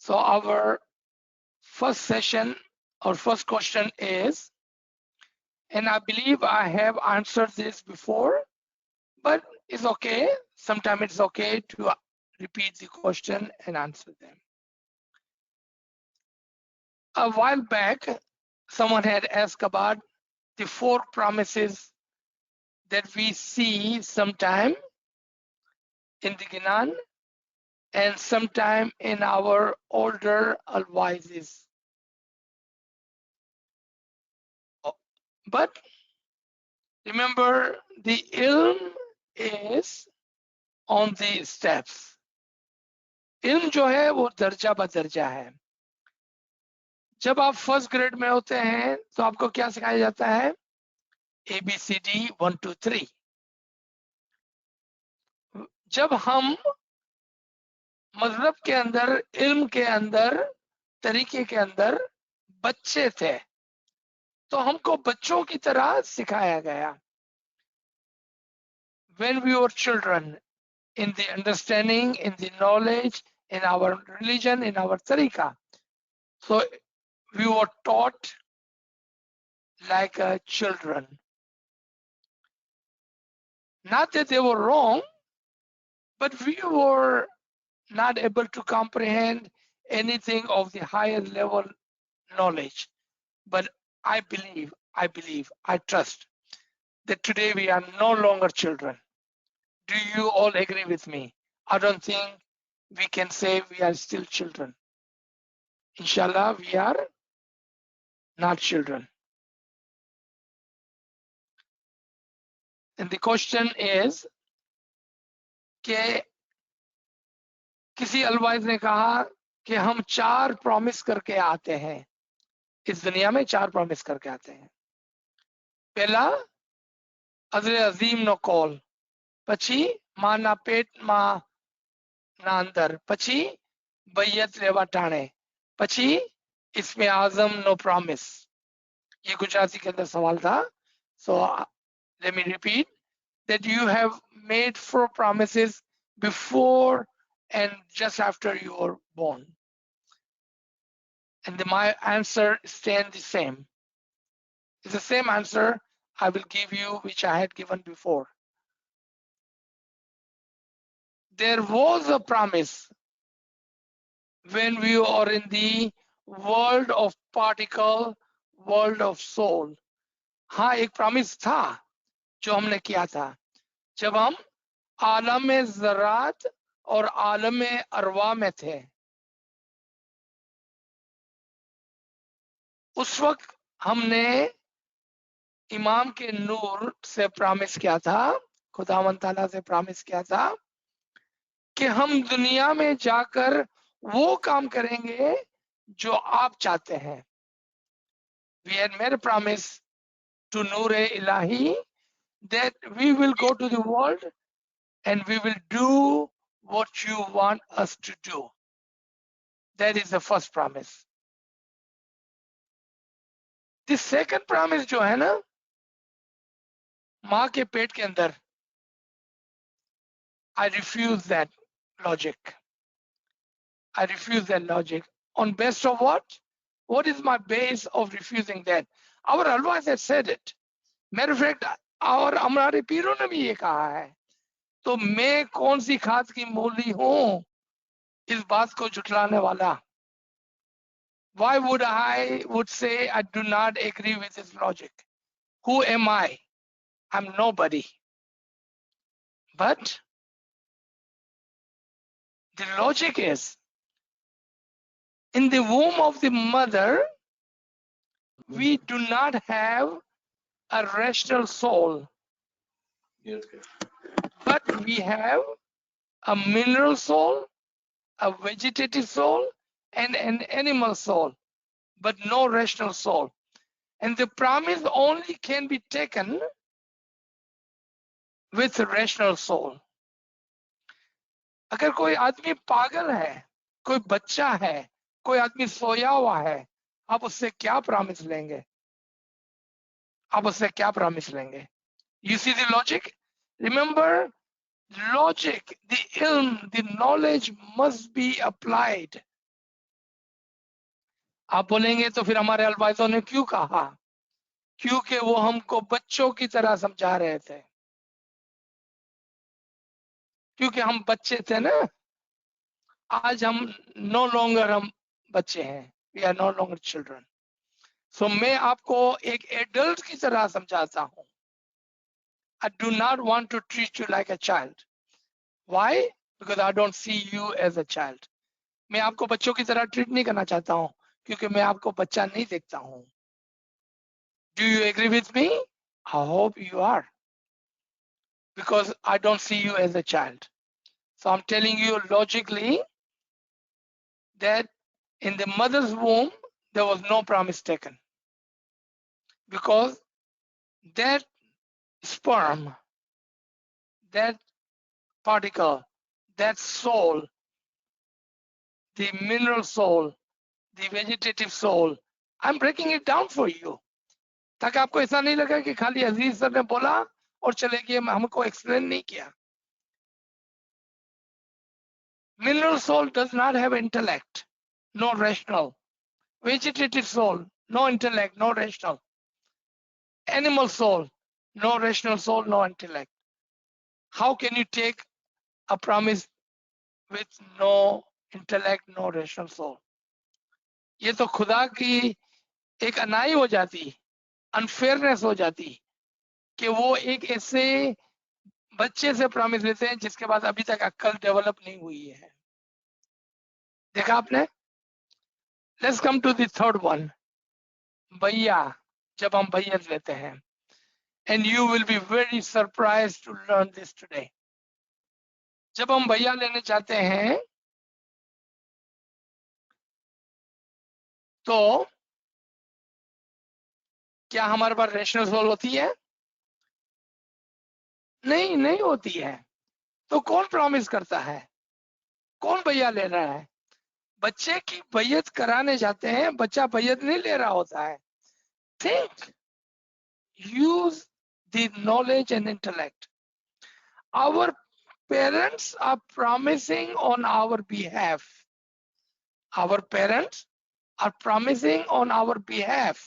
So our first session or first question is, and I believe I have answered this before, but it's okay. Sometimes it's okay to repeat the question and answer them. A while back, someone had asked about the 4 promises that we see sometime in the Quran and sometime in our older ALWAAZ. But remember, the ilm is on the steps. ilm जो है वो दर्जा बदर्जा है. जब आप first grade में होते हैं तो आपको क्या सिखाया जाता है? ABCD 1 2 3. जब हम मजहब के अंदर, इल्म के अंदर, तरीके के अंदर बच्चे थे तो हमको बच्चों की तरह सिखाया गया. When we were children, in the understanding, in the knowledge, in our religion, in our tariqa, so we were taught like children. Not that they were wrong, but we were not able to comprehend anything of the higher level knowledge. But I believe, I trust that today we are no longer children. Do you all agree with me? I don't think we can say we are still children. Inshallah, we are not children. And the question is कि किसी always ने कहा कि हम 4 promise करके आते हैं इस दुनिया में. 4 प्रॉमिस करके आते हैं. पहला, अजरे अजीम नो कॉल, પછી માં ના પેટમાં ના અંદર, પછી बैयत लेवा टाणे, પછી इसमें आजम नो प्रॉमिस. ये गुजराती के अंदर सवाल था. So let me repeat that you have made 4 promises before and just after you were born. And my answer stands the same. It's the same answer I will give you which I had given before. There was a promise when we are in the world of particle, world of soul. हाँ, एक promise था जो हमने किया था जब हम आलम ज़रात और आलम अरवा में थे. उस वक्त हमने इमाम के नूर से प्रॉमिस किया था, खुदावंद ताला से प्रॉमिस किया था कि हम दुनिया में जाकर वो काम करेंगे जो आप चाहते हैं. We had made a promise to Noor Ilahi that we will go to the world and we will do what you want us to do. That is the first promise. The second promise जो है ना, माँ के पेट के अंदर, I refuse that logic. I refuse that logic. On base of what? What is my base of refusing that? Our ALWAAZ has said it. Matter of fact, our हमारे पीरों ने भी ये कहा है. तो मैं कौन सी खाद की मूली हूँ इस बात को झुठलाने वाला? Why would I say I do not agree with this logic? Who am I? I'm nobody. But the logic is, in the womb of the mother, we do not have a rational soul, but we have a mineral soul, a vegetative soul, and an animal soul, but no rational soul. And the promise only can be taken with a rational soul. अगर कोई आदमी पागल है, कोई बच्चा है, कोई आदमी सोया हुआ है, आप उससे क्या प्रॉमिस लेंगे? आप उससे क्या प्रॉमिस लेंगे? You see the logic? Remember, logic, the ilm, the knowledge must be applied. आप बोलेंगे तो फिर हमारे अलवाइजों ने क्यों कहा? क्योंकि वो हमको बच्चों की तरह समझा रहे थे, क्योंकि हम बच्चे थे ना। आज हम नो लॉन्गर हम बच्चे हैं, we are no longer children. So मैं आपको एक एडल्ट की तरह समझाता हूँ। I do not want to treat you like a child. Why? Because I don't see you as a child. मैं आपको बच्चों की तरह ट्रीट नहीं करना चाहता हूँ, क्योंकि मैं आपको बच्चा नहीं देखता हूँ। Do you agree with me? I hope you are, because I don't see you as a child. So I'm telling you logically that in the mother's womb, there was no promise taken, because that sperm, that particle, that soul, the mineral soul, the vegetative soul, I'm breaking it down for you, ताकि आपको ऐसा नहीं लगा कि खाली अजीज sir ने बोला और चले गए, हमको एक्सप्लेन नहीं किया। Mineral soul does not have intellect, no rational. Vegetative soul, no intellect, no rational. Animal soul, no rational soul, no intellect. How can you take a promise with no intellect, no rational soul? ये तो खुदा की एक अनाई हो जाती, unfairness हो जाती, कि वो एक ऐसे बच्चे से प्रॉमिस लेते हैं जिसके बाद अभी तक अक्ल डेवलप नहीं हुई है। देखा आपने? Let's come to the third one, भैया। जब हम भैया लेते हैं, and you will be very surprise to learn this today. जब हम भैया लेने जाते हैं तो क्या हमारे पास रेशनल सोल होती है? नहीं, नहीं होती है। तो कौन प्रॉमिस करता है? कौन भैया ले रहा है? बच्चे की बैयत कराने जाते हैं, बच्चा बैयत नहीं ले रहा होता है। Think, use the knowledge and intellect. Our parents are promising on our behalf. Our parents are promising on our behalf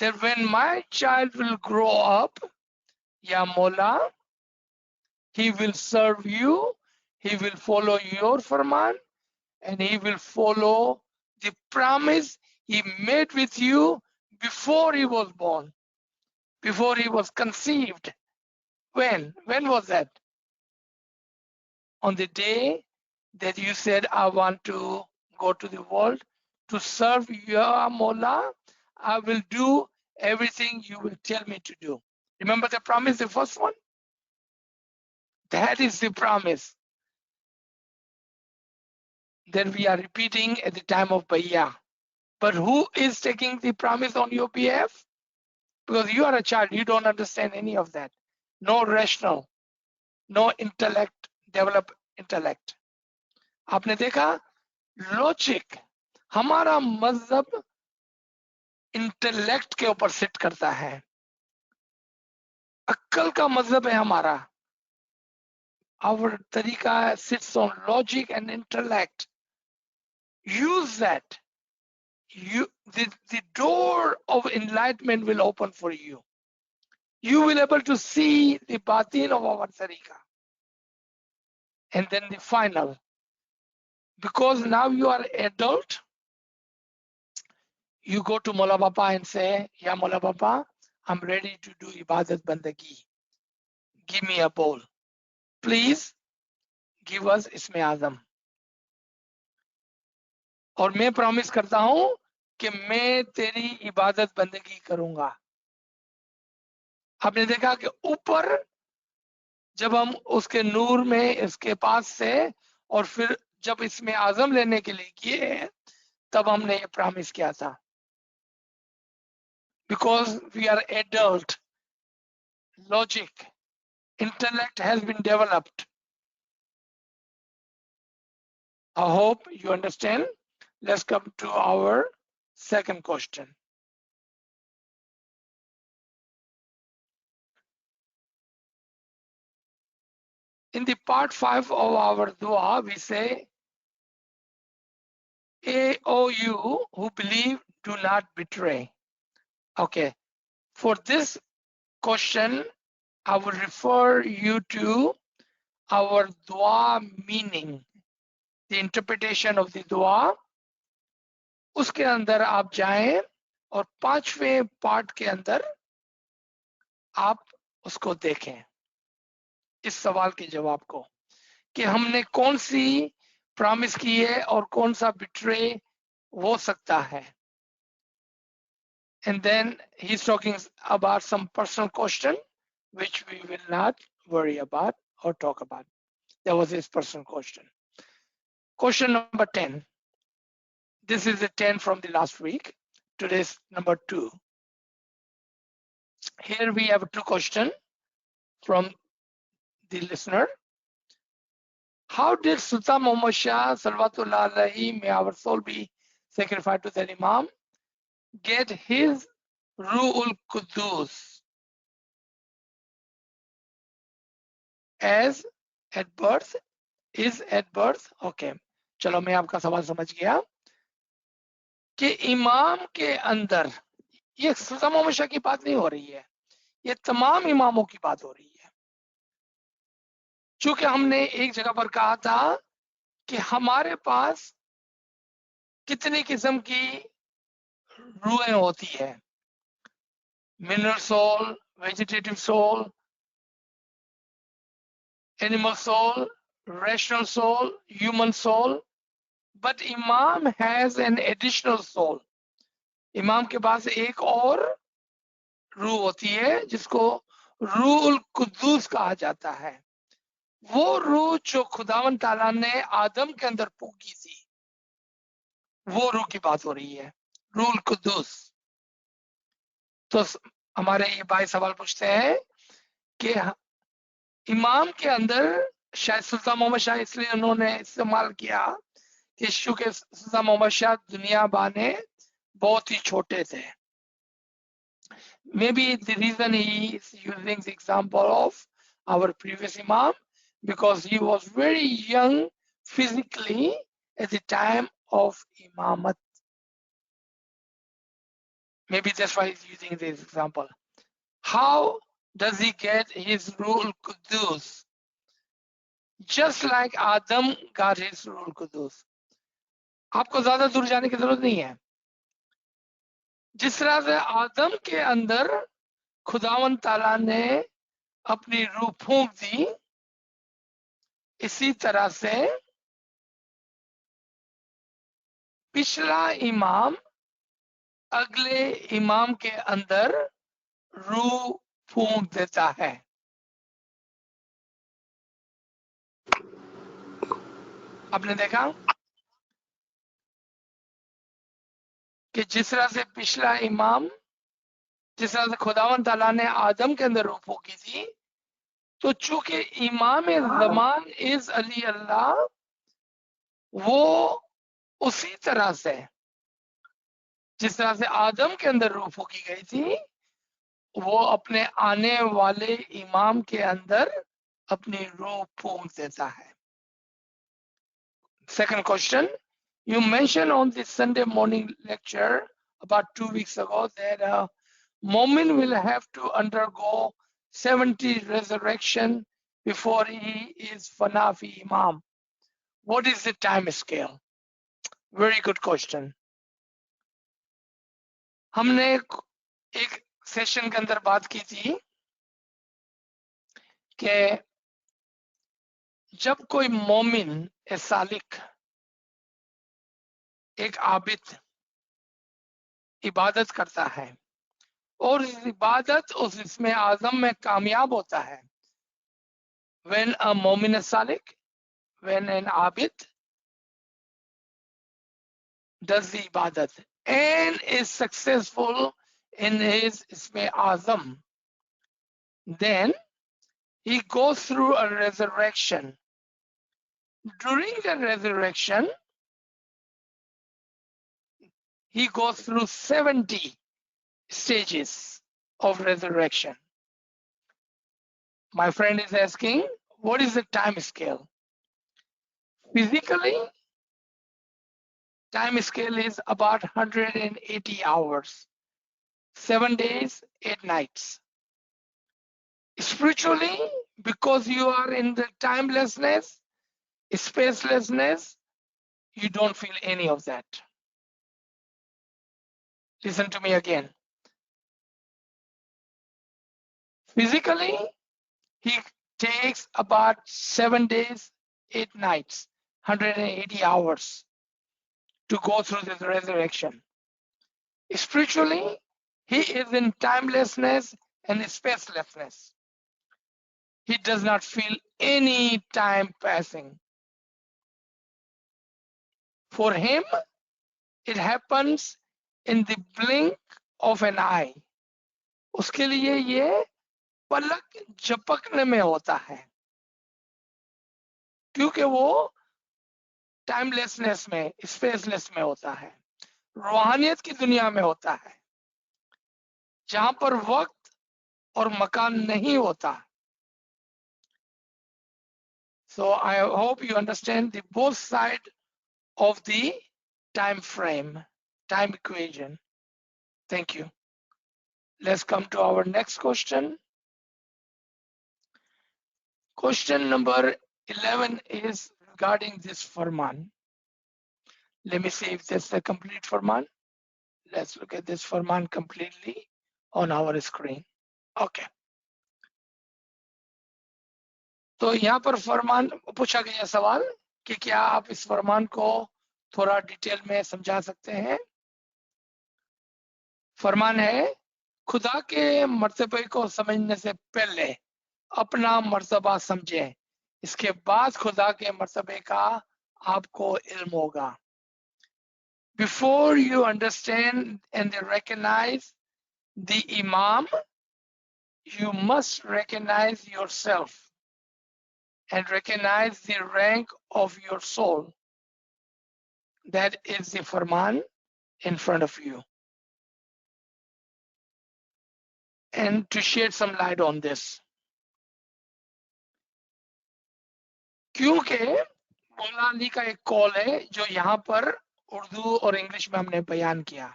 that when my child will grow up, Ya Mola, he will serve you, he will follow your farman, and he will follow the promise he made with you before he was born, before he was conceived. When? When was that? On the day that you said, I want to go to the world to serve your Mola, I will do everything you will tell me to do. Remember the promise, the first one? That is the promise that we are repeating at the time of Baya. But who is taking the promise on your behalf? Because you are a child, you don't understand any of that. No rational, no intellect, develop intellect. आपने देखा, logic, हमारा मजहब intellect के ऊपर seat करता है, अक्ल का मजहब है हमारा। Our तरीका sits on logic and intellect. Use that. The door of enlightenment will open for you. You will be able to see the batin of our tariqa. And then the final, because now you are adult, you go to Mola Baba and say, Ya Mola Baba, I'm ready to do ibadat bandagi. Give me a bowl. Please give us Isme Azam. और मैं promise करता हूं कि मैं तेरी इबादत बंदगी करूंगा। आपने देखा कि ऊपर जब हम उसके नूर में इसके पास से, और फिर जब इसमें आजम लेने के लिए किए, तब हमने ये प्रॉमिस किया था। Because we are adult, logic, intellect has been developed. I hope you understand. Let's come to our second question. In the part 5 of our dua, we say, AOU, who believe, do not betray. Okay, for this question, I will refer you to our dua meaning, the interpretation of the dua. उसके अंदर आप जाएं और 5वें part के अंदर आप उसको देखें, इस सवाल के जवाब को, कि हमने कौन सी प्रॉमिस की है और कौन सा बिट्रे हो सकता है. And then he's talking about some personal question which we will not worry about or talk about. That was his personal question. Question number 10. This is the 10 from the last week. Today's number 2. Here we have 2 questions from the listener. How did Sultan Muhammad Shah Salawatullah Alaihi, may our soul be sacrificed to the Imam, get his Ru'ul Qudus as at birth, is at birth? Okay, चलो मैं आपका सवाल समझ गया कि इमाम के अंदर, ये सुल्तान मोहम्मद शाह की बात नहीं हो रही है, ये तमाम इमामों की बात हो रही है. चूंकि हमने एक जगह पर कहा था कि हमारे पास कितनी किस्म की रूहें होती है, mineral soul, vegetative soul, animal soul, rational soul, human soul, but Imam has an additional soul. इमाम के पास एक और रूह होती है जिसको रूहुल कुद्दूस कहा जाता है. वो रूह जो खुदावन ताला ने आदम के अंदर फूंकी थी, वो रूह की बात हो रही है, रूहुल कुद्दूस. तो हमारे ये भाई सवाल पूछते हैं कि इमाम के अंदर, शायद सुल्तान मोहम्मद शाह इसलिए उन्होंने इस्तेमाल किया कि चूंकि सुल्तान मोहम्मद शाह दुनिया बाने बहुत ही छोटे थे. Maybe the reason he is using the example of our previous Imam, because he was very young physically at the time of Imamat. Maybe that's why he's using this example. How does he get his Ruhul Qudus? Just like Adam got his Ruhul Qudus. आपको ज्यादा दूर जाने की जरूरत नहीं है. जिस तरह से आदम के अंदर खुदावन ताला ने अपनी रूह फूंक दी, इसी तरह से पिछला इमाम अगले इमाम के अंदर रूह फूंक देता है. आपने देखा कि जिस तरह से पिछला इमाम, जिस तरह से खुदावन ताला ने आदम के अंदर रूह फूंकी थी, तो चूंकि इमाम ज़मान इज अली अल्लाह, वो उसी तरह से जिस तरह से आदम के अंदर रूह फूंकी गई थी, वो अपने आने वाले इमाम के अंदर अपनी रूह फूंक देता है. Second question, you mentioned on the Sunday morning lecture about 2 weeks ago that a Mu'min will have to undergo 70 resurrection before he is Fanafi Imam. What is the time scale? Very good question. हमने एक session के अंदर बात की थी कि जब कोई मोमिन सालिक, एक आबिद इबादत करता है और इस इबादत उस इसमें आजम में कामयाब होता है, when a मोमिन Salik, when an abid does the ibadat and is successful in his isme azam, then he goes through a resurrection. During the resurrection, he goes through 70 stages of resurrection. My friend is asking, what is the time scale? Physically, time scale is about 180 hours, 7 days, 8 nights. Spiritually, because you are in the timelessness, spacelessness, you don't feel any of that. Listen to me again. Physically, he takes about 7 days, 8 nights, 180 hours to go through this resurrection. Spiritually, he is in timelessness and spacelessness. He does not feel any time passing. For him, it happens in the blink of an eye. उसके लिए ये पलक झपकने में होता है, क्योंकि वो timelessness में, spaceless में होता है, रूहानियत की दुनिया में होता है, जहां पर वक्त और मकान नहीं होता. So I hope you understand the both side of the time frame, time equation. Thank you. Let's come to our next question. Question number 11 is regarding this Farman. Let me see if this is the complete Farman. Let's look at this Farman completely on our screen. Okay. तो यहाँ पर फरमान पूछा गया सवाल कि क्या आप इस फरमान को थोड़ा डिटेल में समझा सकते हैं. फरमान है, खुदा के मर्तबे को समझने से पहले अपना मर्तबा समझें, इसके बाद खुदा के मर्तबे का आपको इल्म होगा. Before you understand and recognize the Imam, you must recognize yourself and recognize the rank of your soul. That is the Farman in front of you. And to shed some light on this, क्योंकि मौला अली का एक call है जो यहाँ पर उर्दू और English में हमने बयान किया.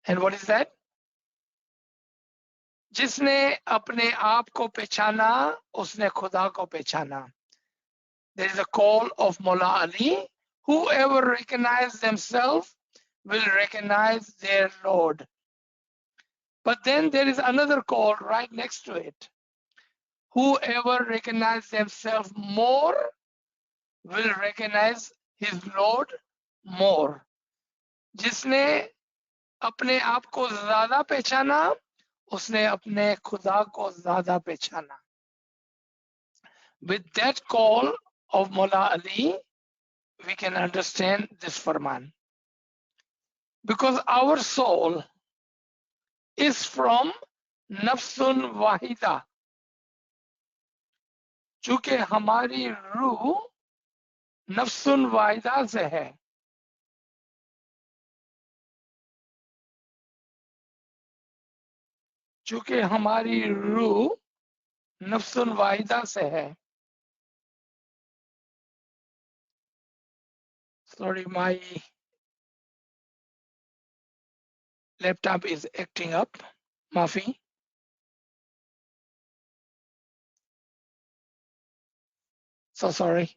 And what is that? जिसने अपने आप को पहचाना उसने खुदा को पहचाना. There is a call of Mullah Ali. Whoever recognize themselves will recognize their Lord. But then there is another call right next to it. Whoever recognize themselves more will recognize his Lord more. जिसने अपने आप को ज्यादा पहचाना उसने अपने खुदा को ज्यादा पहचाना. With that call of Mullah Ali, we can understand this Farman. Because our soul is from Nafsun Wahida. चूंकि हमारी रूह नफ्सुन वाहिदा से है. चूंकि हमारी रूह नफ्सुन वाहिदा से है. Sorry, my laptop is acting up. माफी. So sorry.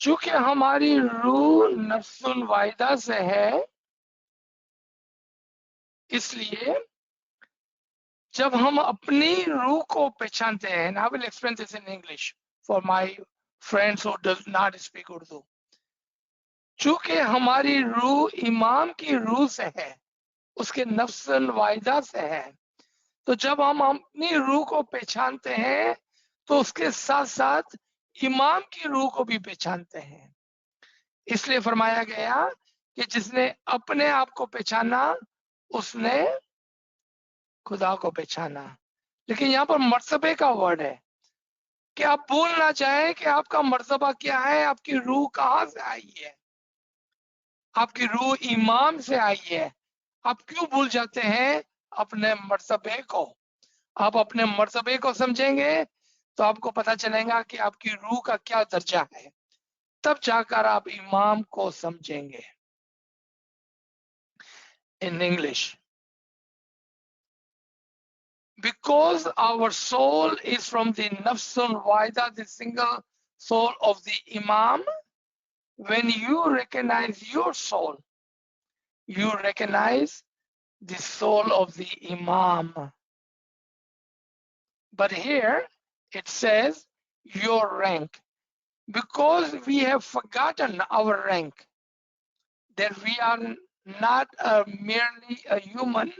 चूंकि हमारी रूह नफ्सुन वाहिदा से है, इसलिए जब हम अपनी रूह को पहचानते हैं, and I will explain this in English for my friends who does not speak Urdu. चूंकि हमारी रूह इमाम की रूह से है, उसके नफ्सन वाहिदा से है, तो जब हम अपनी रूह को पहचानते हैं तो उसके साथ साथ इमाम की रूह को भी पहचानते हैं. इसलिए फरमाया गया कि जिसने अपने आप को पहचाना उसने खुदा को पहचाना. लेकिन यहाँ पर मर्तबे का वर्ड है कि आप भूल ना जाए कि आपका मर्तबा क्या है, आपकी रूह कहाँ से आई है. आपकी रूह इमाम से आई है. आप क्यों भूल जाते हैं अपने मर्तबे को? आप अपने मर्तबे को समझेंगे तो आपको पता चलेगा कि आपकी रूह का क्या दर्जा है, तब जाकर आप इमाम को समझेंगे। In English, because our soul is from the nafsul wahida, the single soul of the imam, when you recognize your soul, you recognize the soul of the imam. But here it says your rank, because we have forgotten our rank, that we are not merely a human,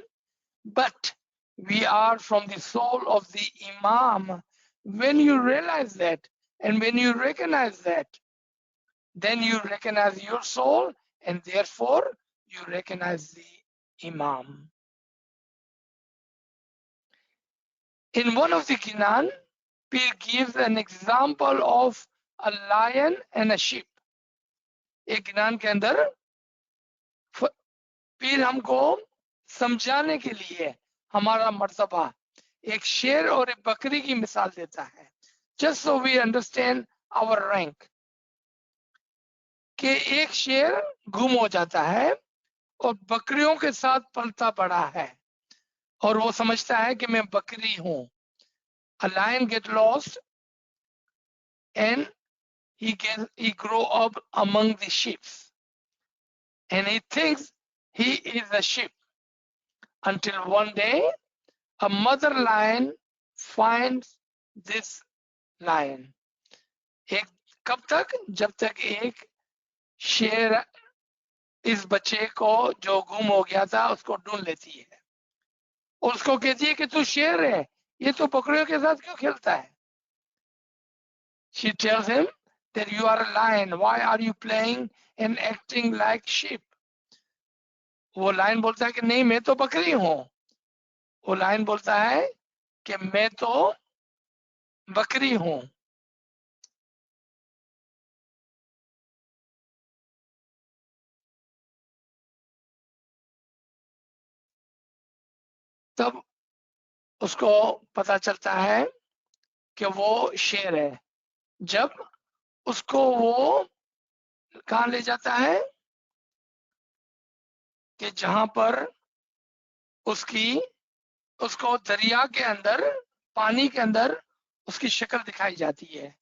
but we are from the soul of the imam. When you realize that, and when you recognize that, then you recognize your soul, and therefore you recognize the imam. In one of the Kinan, Pir gives an example of a lion and a sheep. एक गिनान के अंदर पीर हमको समझाने के लिए हमारा मर्तबा एक शेर और एक बकरी की मिसाल देता है, just so we understand our rank, कि एक शेर गुम हो जाता है और बकरियों के साथ पलता पड़ा है और वो समझता है कि मैं बकरी हूं. A lion get lost and he grow up among the sheep and he thinks he is a sheep, until one day a mother lion finds this lion. एक कब तक? जब तक एक शेर इस बच्चे को जो गुम हो गया था उसको ढूंढ लेती है और उसको कहती है कि तू शेर है, ये तो बकरियों के साथ क्यों खेलता है? She tells him that you are a lion, why are you playing and acting like sheep? वो लायन बोलता है कि नहीं, मैं तो बकरी हूं. वो लायन बोलता है कि मैं तो बकरी हूं. तब उसको पता चलता है कि वो शेर है. जब उसको वो कहाँ ले जाता है कि जहां पर उसको दरिया के अंदर, पानी के अंदर उसकी शक्ल दिखाई जाती है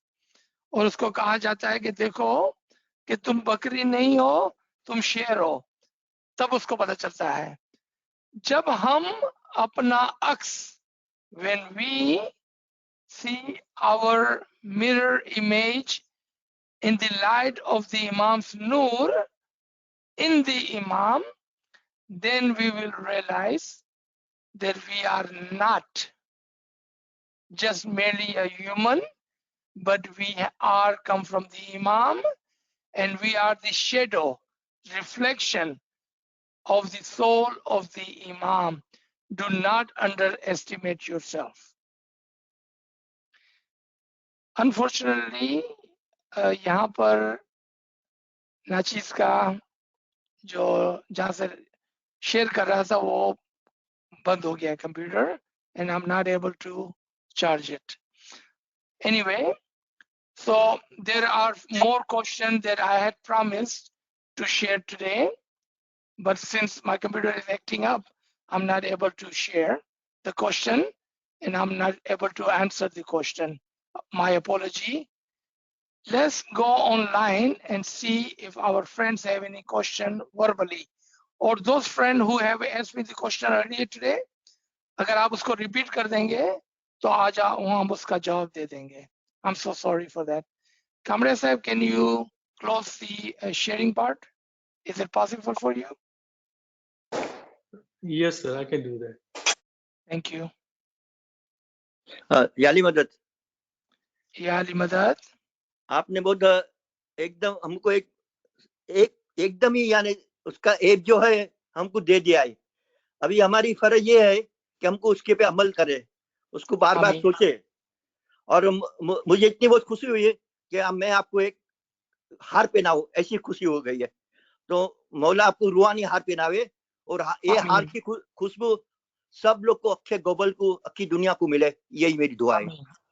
और उसको कहा जाता है कि देखो कि तुम बकरी नहीं हो, तुम शेर हो. तब उसको पता चलता है. जब हम अपना अक्स, when we see our mirror image in the light of the Imam's Noor in the Imam, then we will realize that we are not just merely a human, but we are come from the Imam, and we are the shadow, reflection of the soul of the Imam. Do not underestimate yourself. Unfortunately, यहाँ पर नाचीज का जो जहाँ से share कर रहा था वो बंद हो गया computer, and I'm not able to charge it. Anyway, so there are more questions that I had promised to share today, but since my computer is acting up, I'm not able to share the question and I'm not able to answer the question. My apology. Let's go online and see if our friends have any question verbally, or those friends who have asked me the question earlier today, अगर आप उसको repeat कर देंगे तो आज हम उसका जवाब दे देंगे. I'm so sorry for that. Kamra Sahib, can you close the sharing part? Is it possible for you? Yes, sir, I can do that. Thank you. याली मदद. याली मदद. आपने बहुत एकदम हमको एकदम ही यानी उसका एज जो है हमको दे दिया है. अभी हमारी फर्ज ये है कि हमको उसके पे अमल करें, उसको बार बार सोचे. और मुझे इतनी बहुत खुशी हुई है कि मैं आपको एक हार पहनाऊं, ऐसी खुशी हो गई है. तो मौला आपको रूहानी हार पहनावे और ये हार की खुशबू सब लोग को, अक्षय गोबल को, अक्की दुनिया को मिले. यही मेरी दुआ है.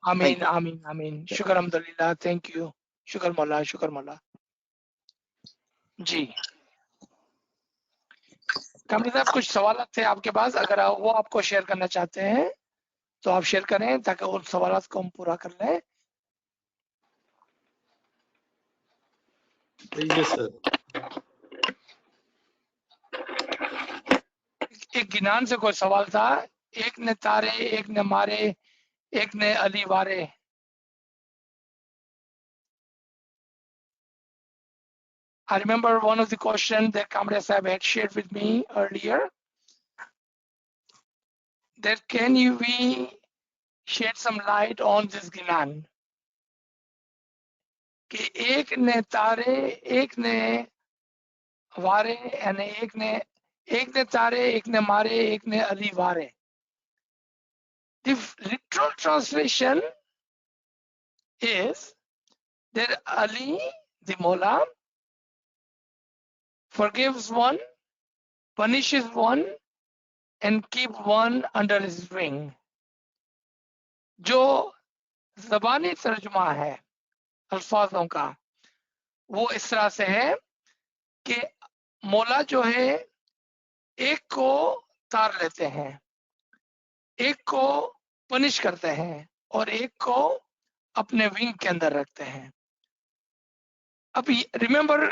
आमीन आमीन आमीन. शुक्र अल्हम्दुलिल्लाह. Thank you. शुक्र मौला, शुक्र मौला. जी कामरी साहब, कुछ सवाल थे आपके पास, अगर वो आपको शेयर करना चाहते हैं तो आप शेयर करें ताकि उन सवाल को हम पूरा कर लें। Yes sir. एक गिनान से कोई सवाल था, एक ने तारे, एक ने मारे, एक ने अली वारे। I remember one of the questions that Kamra Sahib had shared with me earlier, that can you be shed some light on this गिनान कि एक ने तारे, एक ने वारे, यानी एक ने तारे, एक ने मारे, एक ने अली वारे। The literal translation is that Ali, the Mullah, forgives one, punishes one, and keep one under his wing. जो ज़बानी तर्जुमा है अल्फाजों का वो इस तरह से है कि मौला जो है एक को तार लेते हैं, एक को पनिश करते हैं और एक को अपने विंग के अंदर रखते हैं। अब रिमेंबर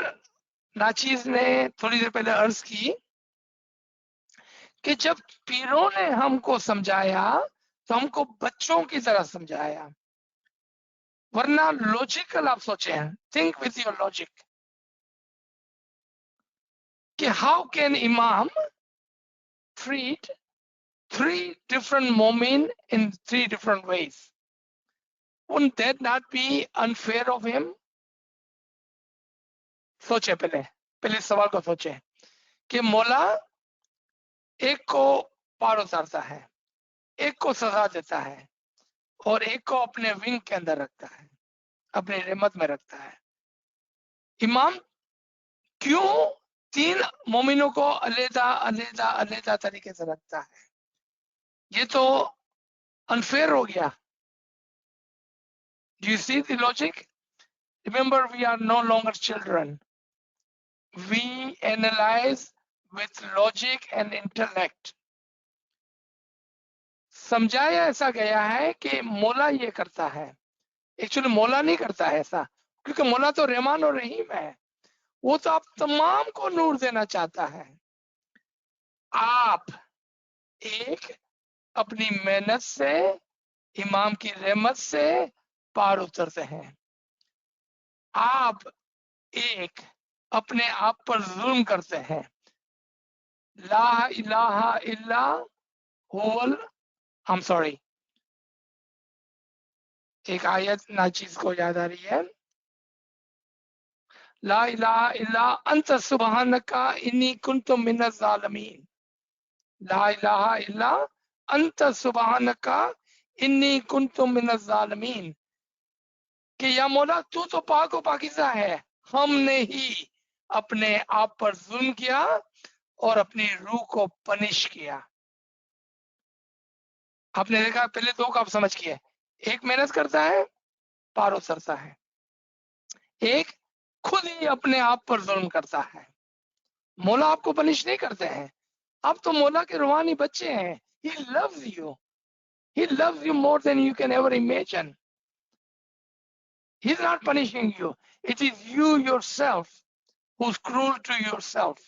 नाचीज ने थोड़ी देर पहले अर्ज की कि जब पीरों ने हमको समझाया तो हमको बच्चों की तरह समझाया, वरना लॉजिकल आप सोचे, थिंक विथ योर लॉजिक कि हाउ कैन इमाम treat 3 different mu'min in 3 different ways? Wouldn't that not be unfair of him? सोचे, पहले सवाल को सोचे कि मौला एक को पार उतारता है, एक को सजा देता है और एक को अपने विंग के अंदर रखता है, अपनी रहमत में रखता है। इमाम क्यों 3 मोमिनों को अलग तरीके से रखता है? ये तो अनफेयर हो गया। Do you see the logic? Remember, we are no longer children. We analyze with logic and intellect. समझाया ऐसा गया है कि मौला ये करता है, एक्चुअली मौला नहीं करता है ऐसा, क्योंकि मौला तो रहमान और रहीम है, वो तो आप तमाम को नूर देना चाहता है। आप एक अपनी मेहनत से, इमाम की रहमत से पार उतरते हैं। आप एक अपने आप पर जुल्म करते हैं। ला इलाहा इल्ला हुवल, I'm sorry, एक आयत नाचीज को याद आ रही है, ला इलाहा इल्ला अंत सुबहानका इन्नी कुन्तु मिनज़ ज़ालिमीन। ला इलाहा इल्ला अंत सुबहानका इन्नी कुन्तु मिनज़ ज़ालिमीन, कि या मौला तू तो पाक व पाकीज़ा है, हमने ही अपने आप पर जुल्म किया और अपनी रूह को पनिश किया। आपने देखा पहले 2 का आप समझ किए, एक मेहनत करता है पार उतरता है, एक खुद ही अपने आप पर जुल्म करता है। मौला आपको पनिश नहीं करते हैं, आप तो मौला के रूहानी बच्चे हैं। He loves you. He loves you more than you can ever imagine. He's not punishing you. It is you yourself who's cruel to yourself.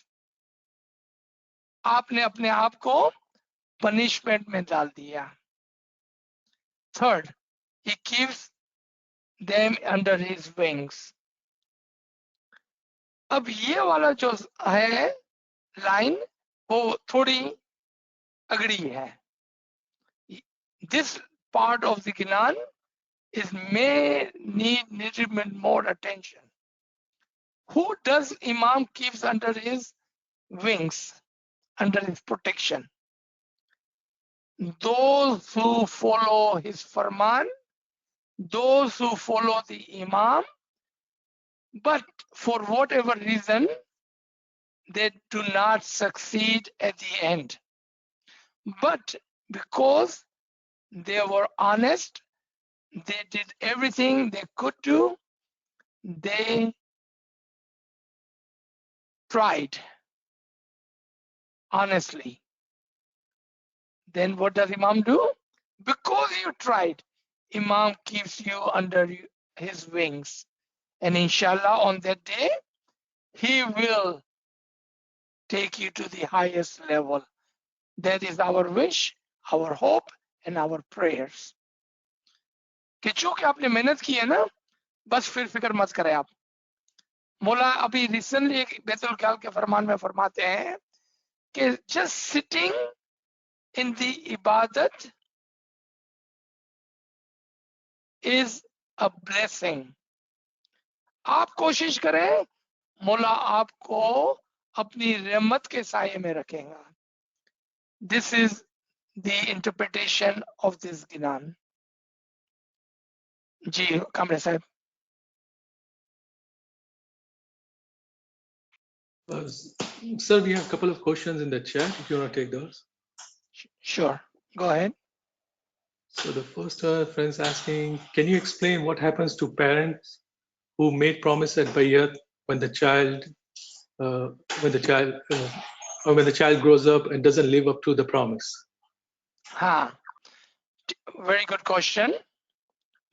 आपने अपने आप को पनिशमेंट में डाल दिया। Third, he keeps them under his wings. अब ये वाला जो है लाइन वो थोड़ी अगड़ी है। This part of the Quran may need little bit more attention. Who does Imam keeps under his wings, under his protection? Those who follow his farman, those who follow the Imam, but for whatever reason, they do not succeed at the end. But because they were honest, they did everything they could do, they tried honestly, then what does Imam do? Because you tried, Imam keeps you under his wings, and inshallah on that day he will take you to the highest level. That is our wish, our hope and our prayers. कि चूंकि आपने मेहनत की है ना, बस फिर फिक्र मत करें आप। मौला अभी रिसेंटली एक बैतुल ख्याल के फरमान में फरमाते हैं कि जस्ट सिटिंग इन द इबादत इज अ ब्लेसिंग। आप कोशिश करें, मौला आपको अपनी रहमत के साये में रखेगा। This is the interpretation of this ginan. जी कामरे साहब। Sir, we have a couple of questions in the chat if you want to take those. Sure, go ahead. So the first friend's asking, can you explain what happens to parents who made promise at Bayat when the child grows up and doesn't live up to the promise? हाँ, very good question,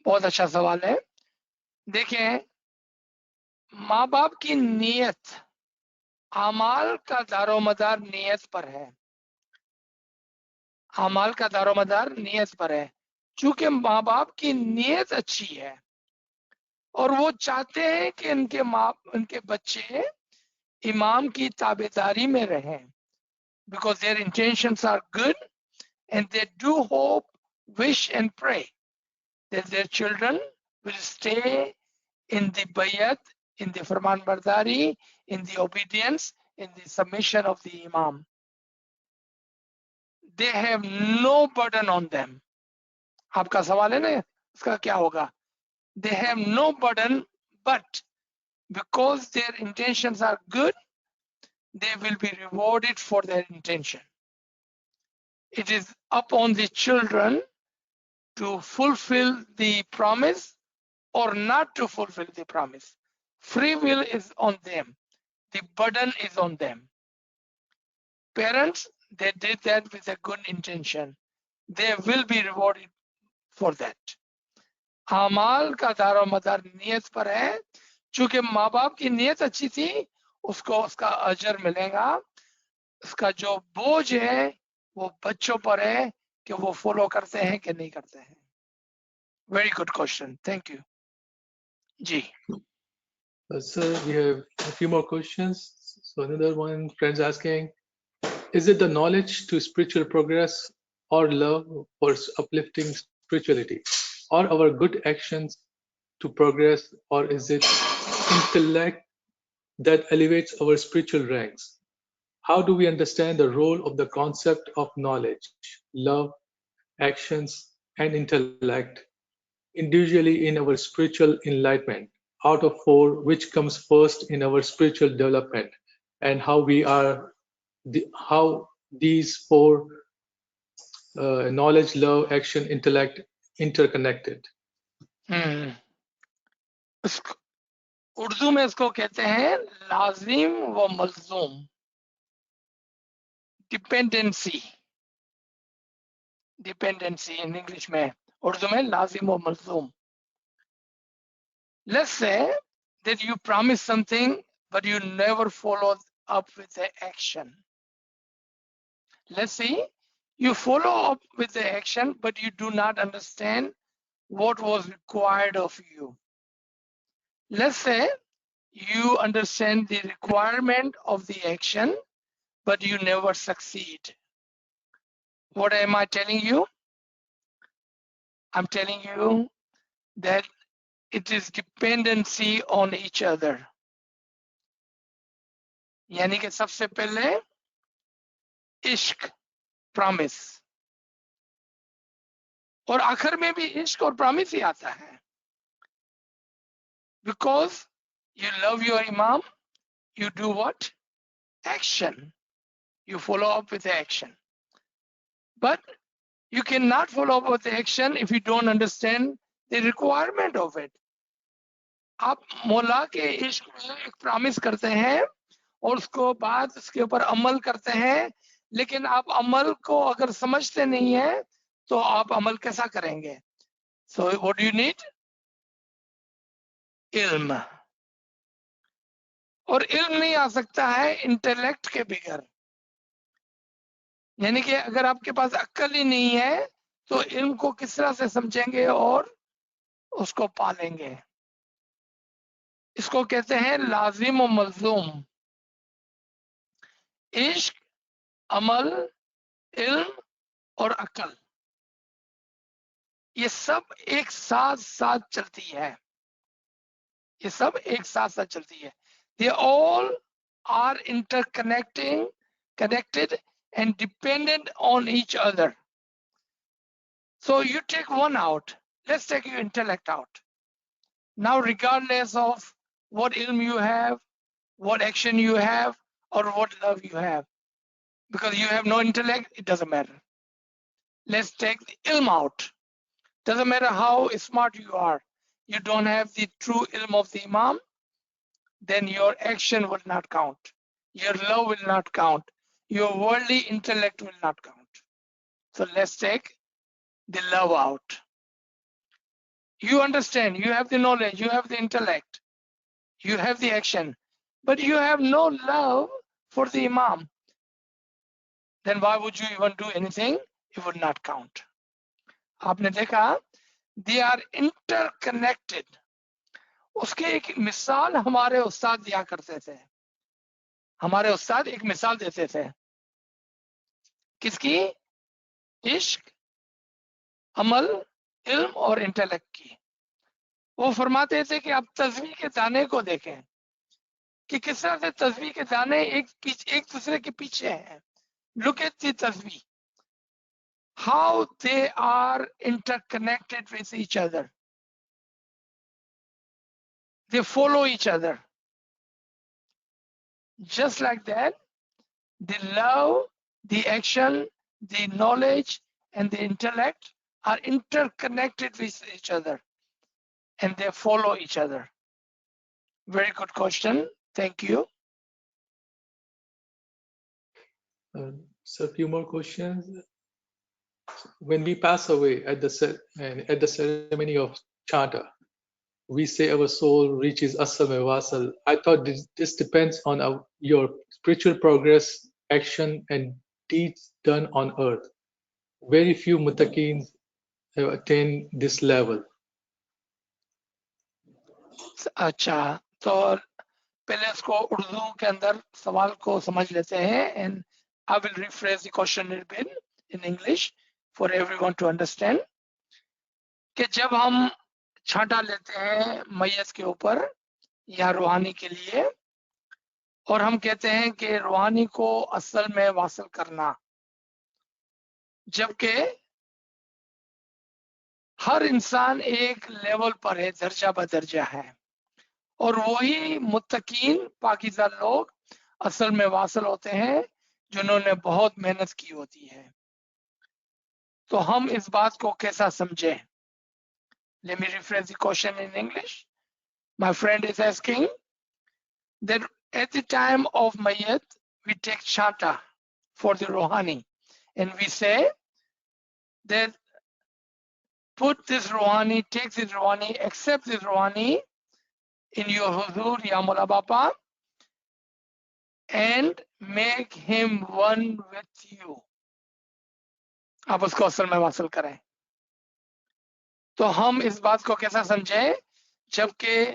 बहुत अच्छा सवाल है। देखें, माँ बाप की नीयत, अमाल का दारोमदार नीयत पर है। अमाल का दारोमदार नीयत पर है। चूंकि माँ बाप की नीयत अच्छी है और वो चाहते हैं कि उनके बच्चे इमाम की ताबेदारी में रहें, because their intentions are good and they do hope, wish and pray that their children will stay in the bayat, in the farman bardari, in the obedience, in the submission of the imam. They have no burden on them. आपका सवाल है ना, इसका क्या होगा? They have no burden, but because their intentions are good, they will be rewarded for their intention. It is upon the children to fulfill the promise or not to fulfill the promise. Free will is on them. The burden is on them. Parents, they did that with a good intention. They will be rewarded for that. अमाल का दारोमदार नियत पर है। चूंकि माँ बाप की नियत अच्छी थी, उसको उसका अजर मिलेगा। उसका जो बोझ है वो बच्चों पर है कि वो फॉलो करते हैं कि नहीं करते हैं। Very good question. Thank you. Ji. Sir, we have a few more questions. So another one, friends asking, is it the knowledge to spiritual progress or love for uplifting spirituality, or our good actions to progress, or is it intellect that elevates our spiritual ranks? How do we understand the role of the concept of knowledge, love, actions, and intellect individually in our spiritual enlightenment? Out of four, which comes first in our spiritual development, and how these four knowledge, love, action, intellect interconnected? Urdu में इसको कहते हैं लाजिम व मलजूम, dependency. Dependency in English में, उर्दू में लाजिम व मलजूम। Let's say that you promise something but you never follow up with the action. Let's say you follow up with the action but you do not understand what was required of you. Let's say you understand the requirement of the action but you never succeed. What am I telling you? I'm telling you that it is dependency on each other. यानी कि सबसे पहले इश्क, promise, और आखिर में भी इश्क और प्रॉमिस ही आता है। Because you love your imam, you do what? Action. You follow up with the action. But you cannot follow up with the action if you don't understand the requirement of it. आप मौला के इश्क में एक promise करते हैं और उसको बाद उसके ऊपर अमल करते हैं, लेकिन आप अमल को अगर समझते नहीं है तो आप अमल कैसा करेंगे? So what you need? इल्म। और इल्म नहीं आ सकता है इंटेलेक्ट के बगैर। यानी कि अगर आपके पास अक्ल ही नहीं है तो इल्म को किस तरह से समझेंगे और उसको पालेंगे? इसको कहते हैं लाजिम और मलजूम। इश्क, अमल, इल्म और अकल, ये सब एक साथ साथ चलती है। ये सब एक साथ साथ चलती है। They all are interconnecting, connected and dependent on each other. So you take one out. Let's take your intellect out. Now, regardless of what ilm you have, what action you have, or what love you have, because you have no intellect, it doesn't matter. Let's take the ilm out. Doesn't matter how smart you are, you don't have the true ilm of the Imam, then your action will not count. Your love will not count. Your worldly intellect will not count. So let's take the love out. You understand, you have the knowledge, you have the intellect, you have the action, but you have no love for the Imam. Then why would you even do anything? It would not count. आपने देखा, they are interconnected. उसके एक मिसाल हमारे उस्ताद दिया करते थे। हमारे उस्ताद एक मिसाल देते थे। किसकी? इश्क, अमल, इल्म और इंटेलेक्ट की। वो फरमाते थे कि आप तस्वीर के दाने को देखें कि किस तरह से तस्वीर के दाने एक दूसरे के पीछे हैं। Look at the tasbih, how they are interconnected with each other. They follow each other. Just like that, the love, the action, the knowledge, and the intellect are interconnected with each other and they follow each other. Very good question. Thank you. So a few more questions. When we pass away at the ceremony of charter, we say our soul reaches asal mein wasal. I thought this depends on your spiritual progress, action, and deeds done on earth. Very few muttaqin have attained this level. अच्छा, तो पहले इसको उर्दू के अंदर सवाल को समझ लेते हैं and I will rephrase the question in English for everyone to understand. कि जब हम छांटा लेते हैं मैयत के ऊपर या रूहानी के लिए और हम कहते हैं कि रूहानी को असल में वासल करना, जबकि हर इंसान एक लेवल पर है, दर्जा बदर्जा है, और वही मुत्तकीन पाकीज़ा लोग असल में वासल होते हैं जिन्होंने बहुत मेहनत की होती है। तो हम इस बात को कैसा समझें? Let me rephrase the question in English. My friend is asking that at the time of Mayyat, we take chanta for the Rohani and we say that put this Rohani, take this Rohani, accept this Rohani in your Huzur, Ya Mola Bapa, and make him one with you. आप उसको असल में vassal करें। तो हम इस बात को कैसा समझें? जबकि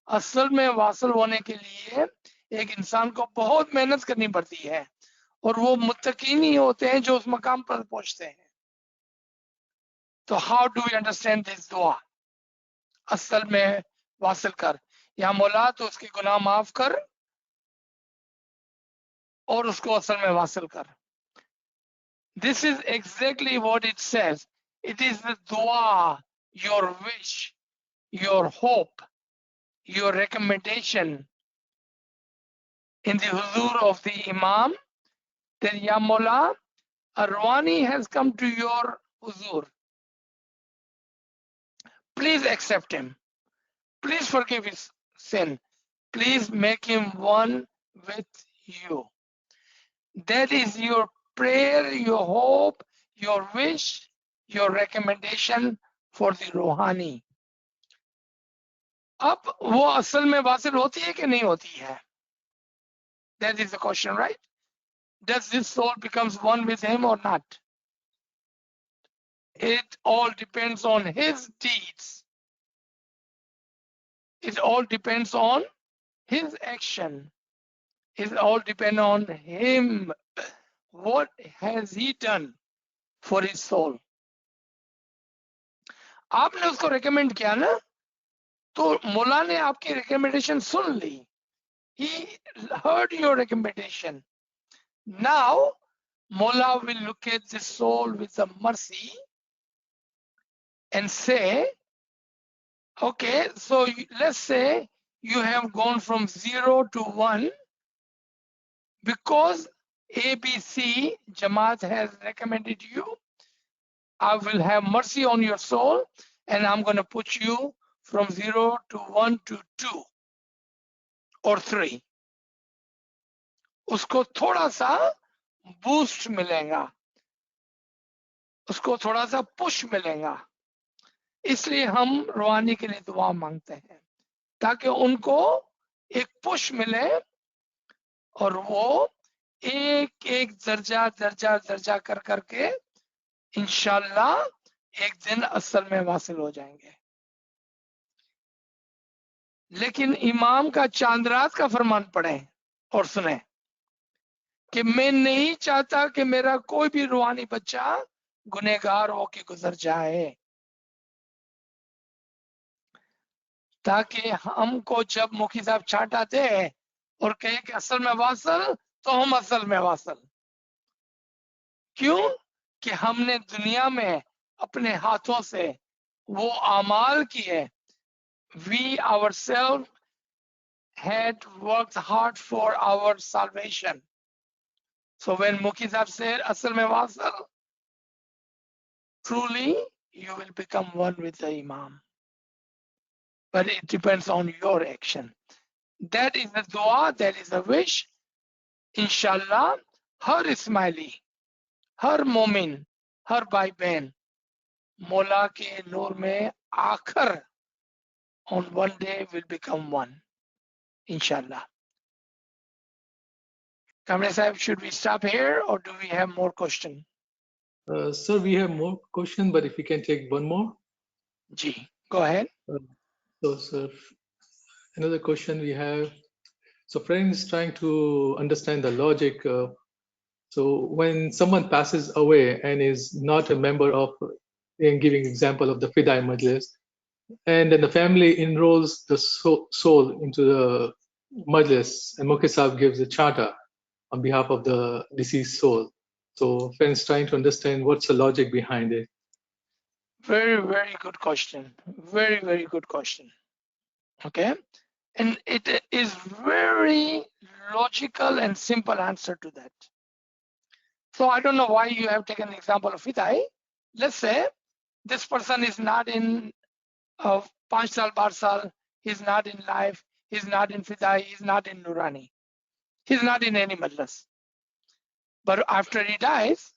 असल में वासल होने के लिए एक इंसान को बहुत मेहनत करनी पड़ती है और वो मुत्तकीन ही होते हैं जो उस मकाम पर पहुंचते हैं। तो how do you understand this दुआ? असल में वासल कर, या मौला तो उसके गुनाह माफ कर और उसको असल में वासल कर। This is exactly what it says. It is the dua, your wish, your hope, your recommendation in the huzur of the Imam, that Ya Mola, a Rawani has come to your huzur. Please accept him. Please forgive his sin. Please make him one with you. That is your prayer, your hope, your wish, your recommendation for the रूहानी. अब वो असल में Vasil होती है कि नहीं होती है? That is the question, right? Does this soul becomes one with him or not? It all depends on his deeds. It all depends on his action. It all depends on him. What has he done for his soul? आपने उसको recommend किया ना, तो मौला ने आपकी recommendation soon Lee. He heard your recommendation. Now, Mola will look at the soul with some mercy and say, okay, so let's say you have gone from 0 to 1 because ABC Jamaat has recommended you. I will have mercy on your soul and I'm going to put you from 0 to 1 to 2 or 3. उसको थोड़ा सा boost मिलेगा, उसको थोड़ा सा push मिलेगा. इसलिए हम रूहानी के लिए दुआ मांगते हैं ताकि उनको एक पुश मिले और वो एक एक दर्जा दर्जा दर्जा कर करके इंशाल्लाह एक दिन असल में वासिल हो जाएंगे. लेकिन इमाम का चांद रात का फरमान पढ़े और सुने कि मैं नहीं चाहता कि मेरा कोई भी रूहानी बच्चा गुनहगार होके गुजर जाए, ताकि हमको जब मुखी साहब छांटा दे और कहे कि असल में वासल, तो हम असल में वासल. क्यों? कि हमने दुनिया में अपने हाथों से वो अमाल किए. We ourselves had worked hard for our salvation. So when Muki Sahib said asal mein wasal, truly you will become one with the Imam. But it depends on your action. That is a dua, that is a wish. Inshallah, her Ismaili, her Momin, her Bhai Bain, Mola ke noor mein aakhir on one day will become one. Inshallah. Kamle Sahib, should we stop here or do we have more questions? Sir, we have more questions, but if we can take one more. Ji, go ahead. So, sir, another question we have. So, friends trying to understand the logic. So, when someone passes away and is not a member of, in giving example of the Fidai Majlis, and then the family enrolls the soul into the Majlis, and Mukhi Sahib gives a charter on behalf of the deceased soul. So, friends trying to understand what's the logic behind it. Very, very good question. Very, very good question. Okay. And it is very logical and simple answer to that. So I don't know why you have taken the example of Fidai. Let's say this person is not in 5 saal, 12 saal, he's not in life, he's not in Fidai, he's not in Nurani. He's not in any madras. But after he dies,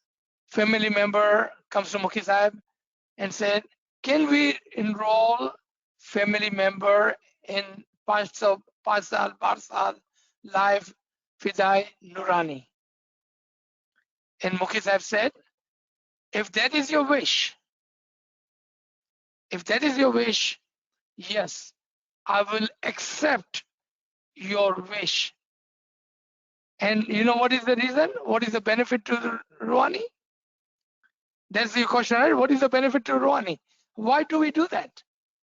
family member comes to Mukhi Sahib and said, can we enroll family member in 5 saal, 12 saal life Fidai Nurani? And Mukhi Sahib said, if that is your wish, yes, I will accept your wish. And you know what is the reason? What is the benefit to Ruhani? That's the question, right? What is the benefit to Ruhani? Why do we do that?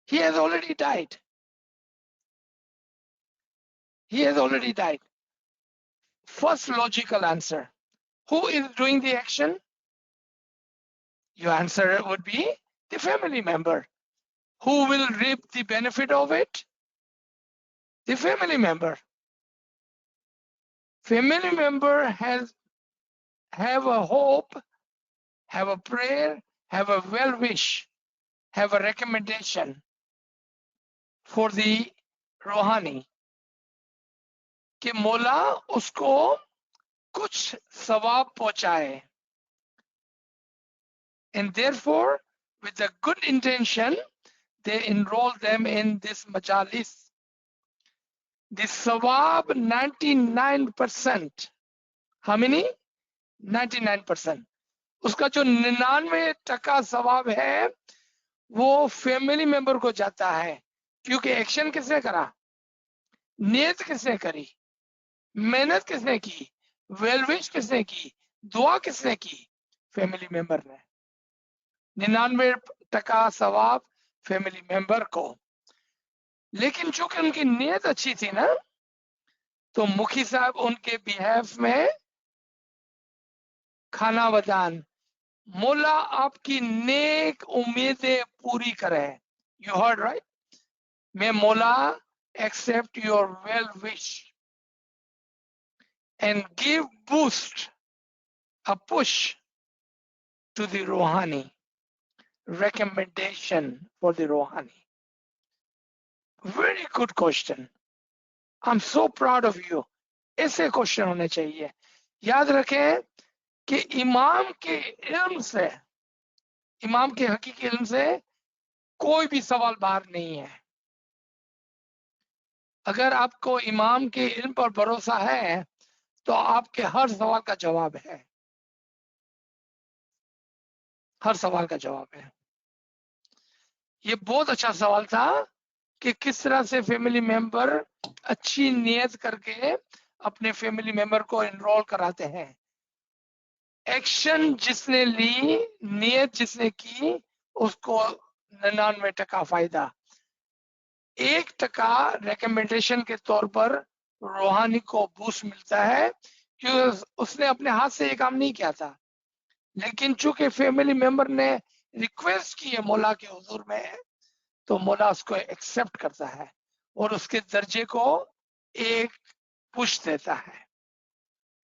He has already died. He has already died. First logical answer. Who is doing the action? Your answer would be the family member. Who will reap the benefit of it? The family member. Family member have a hope, have a prayer, have a well wish, have a recommendation for the Rohani. कि मौला उसको कुछ सवाब पहुंचाए, and therefore with a good intention they enroll them in this majalis. The sawab 99%. How many? 99%. उसका जो 99% सवाब है वो फैमिली मेंबर को जाता है, क्योंकि एक्शन किसने करा, नियत किसने करी, मेहनत किसने की, वेल विश किसने की, दुआ किसने की, फैमिली मेंबर ने। 99% सवाब फैमिली मेंबर को। लेकिन चूंकि उनकी नियत अच्छी थी ना, तो मुखी साहब उनके बिहेफ में खाना बदान, मौला आपकी नेक उम्मीदें पूरी करे। You heard right, may Mola accept your well wish and give boost, a push to the Rohani, recommendation for the Rohani. Very good question. I'm so proud of you. ऐसे क्वेश्चन होने चाहिए। याद रखें कि इमाम के इल्म से, इमाम के हकीकी इल्म से कोई भी सवाल बाहर नहीं है। अगर आपको इमाम के इल्म पर भरोसा है तो आपके हर सवाल का जवाब है, हर सवाल का जवाब है। ये बहुत अच्छा सवाल था कि किस तरह से फैमिली मेंबर अच्छी नियत करके अपने फैमिली मेंबर को एनरोल कराते हैं। एक्शन जिसने ली, नियत जिसने की, उसको 99% फायदा, 1% रिकमेंडेशन के तौर पर रूहानी को बूस्ट मिलता है, क्योंकि उसने अपने हाथ से ये काम नहीं किया था। लेकिन चूंकि फैमिली मेंबर ने रिक्वेस्ट की है मौला के हुजूर में, तो मौला उसको एक्सेप्ट करता है और उसके दर्जे को एक पुश देता है।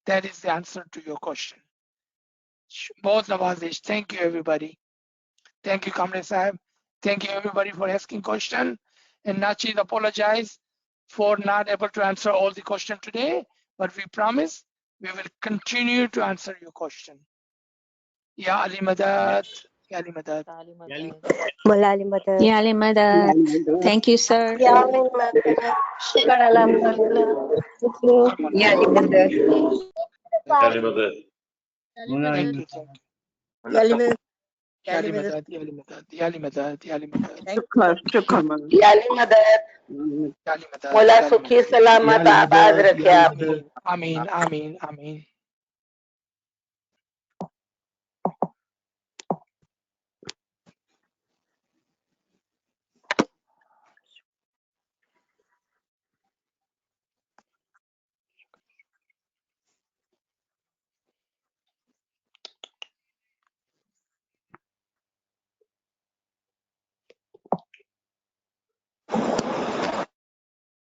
That is the answer to your question. बहुत नवाजिश। Thank you everybody. Thank you Kamle Sahib. Thank you everybody for asking question. And Nachid apologize for not able to answer all the question today, but we promise we will continue to answer your question. Ya Ali Madad. Ya Ali Madad. Mullah Ali Madad. Ya Ali Madad. Thank you, sir. Ya Ali Madad. Shukran alhamdulillah. Ya Ali Madad. Thank you. Thank you. Ya Ali Madad. Ya Ali Madad. Ya Ali Madad. Ya Ali Madad. Ya Ali Madad. Shukran. Ya Ali Madad. Ya Ali Madad. Mullah sukhi salamat abad rakhe aap. Ameen. Ameen. Ameen.